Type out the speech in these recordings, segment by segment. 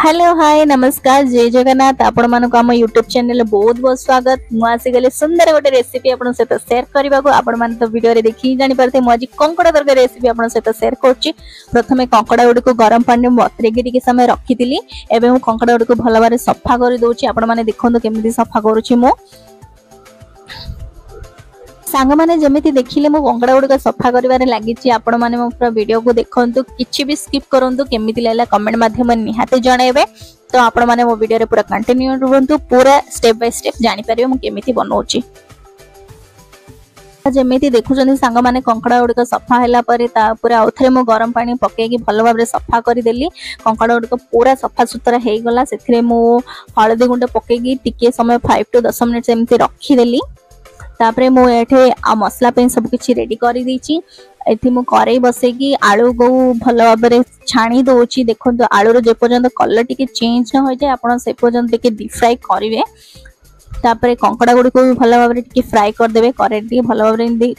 Hello hi नमस्कार जय जगन्नाथ आपण मानक आम यूट्यूब चैनल बहुत बहुत स्वागत मुझे गले सुंदर गोटे रेसिपी आपण सहित शेयर करने को आपण मान तो वीडियो रे देखि जानि पारते मु आज कंकड़ा तरकारी रेसिपी आपण सहित शेयर करछि। प्रथमे कंकड़ा गुडी को गरम पानी में बतरेगी टिके समय रखिथिली एबे मु कंकड़ा गुडी को भल भाबरे सफा कर दोछि। आपण माने देखंतु केमिति सफा करूछि मु सांग माने जमिति देखिले मो कंकड़ा गुडी सफा करिवारे लागिछि। आपण माने मो पूरा वीडियो को देखंतु किछि भी स्किप करंतु केमिति लागला कमेंट माध्यम निहाते जणाइबे। तो आपण माने मो वीडियो रे पूरा कंटिन्यू रहंतु पूरा स्टेप बाय स्टेप जानि परिबे मु केमिति बनौछि। जमिति देखुछन सांग माने कंकड़ा गुडी सफा हैला परे ता पूरा आउथरे मो गरम पानी पकेकी भल भाबरे सफा कर देली। कंकड़ा गुडी पूरा सफा सुतरा हे गला सेथिरे मो हळदी गुंड पकेकी टिके समय 5 to 10 मिनिट एमति रखी देली। तापरे मो एठे मसला पे सब किछि रेडी करि दीची। एथि मो करेई बसेकी आलू को भल भाबरे छाणी दोची। देखंतु आलूर जे पर्यंत कलर टिके चेंज न होय जाय आपण से पर्यंत टिके डीप फ्राई करिवे। तापरे कंकड़ा गुडी को भल भाबरे टिके फ्राई कर देबे। करे टिके भल भाबरे इंदी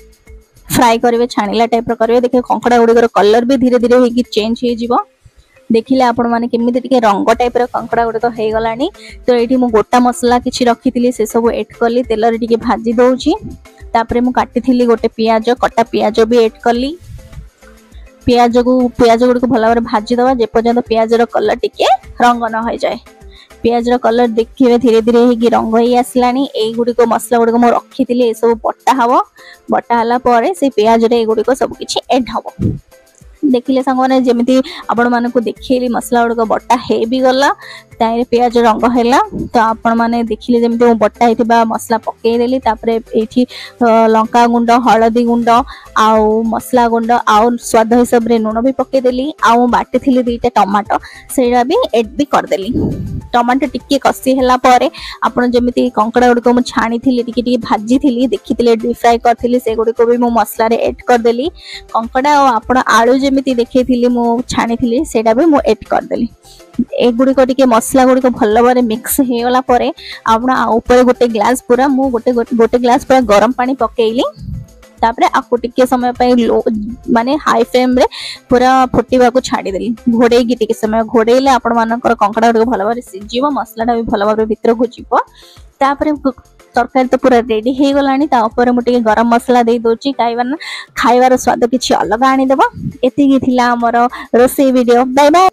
फ्राई करिवे छाणीला टाइप रो करिवे। देखिए कंकड़ा गुडी कलर भी धीरे धीरे हेकी चेंज हे जिवो। देखिले आपण माने केमिति टिके रंग टाइप रो कंकड़ा गुडी तो हे गलानी। तो एठी मु गोटा मसला किछि रखिथिली से सब ऐड करली तेल रे टिके भाजी दोउची। तापरे मु काटिथिली गोटे पियाज कटा पियाज भी ऐड करली। पियाज गुडी को भला भाबरे भाजी दवा जे पर्यंत पियाज रो कलर टिके रंग न होय जाय। पियाज रो कलर देखिबे धीरे धीरे हेकी रंग होई आसलानी। एई गुडी को मसला गुडी को मु रखिथिली ए सब बटा हबो। बटा हला परे से पियाज रे ए गुडी को सब किछि ऐड हबो। देखिले संग माने जेमिति आपण माने को देखिली मसला गुडी को बटा हे भी गला तारे पियाज रंग हैला। तो आपण माने देखिले जेमिति मु बटा हेतिबा मसला पकेई देली। तापरे एठी लंका गुंड हळदी गुंड आउ मसला गुंड आउ स्वाद हिसाब रे नून भी पकेई देली। आउ बाटी थिली दुईटा टमाटो सेडा भी ऐड भी कर देली। टमाटो टिके कसी हैला परे आपण जेमिति कंकड़ा गुडी को मु छाणी थिली टिके टिके भाजी थिली देखिथिले डीप फ्राई करथिली से गुडी को भी मु मसला रे ऐड कर देली। कंकड़ा और आपण आलू जेमिति देखैथिली मु छाणी थिली सेडा भी मु ऐड कर देली। ए गुडी को टिके मसला गुडी को भल भाबरे मिक्स हे होला परे आपण ऊपर गोटे ग्लास पूरा मु गोटे ग्लास पूरा गरम पानी पकेइली। तापरे आकु टिके समय पे लो माने हाई फ्लेम रे पूरा फुटीबा को छाडी देली। घोडेगी टिके समय घोडेले आपण मानकर कंकड़ा गुडी भल भाबरे सिजिबो मसलाटा भी भल भाबरे भीतर को जीवो। तापरे तरकारी तो पूरा रेडी हे गलानी। ता ऊपर मु टिके गरम मसला दे दोची खाइबार स्वाद किछि अलग आनी देबो। एतिकी थिला हमर रोसे वीडियो। Bye bye.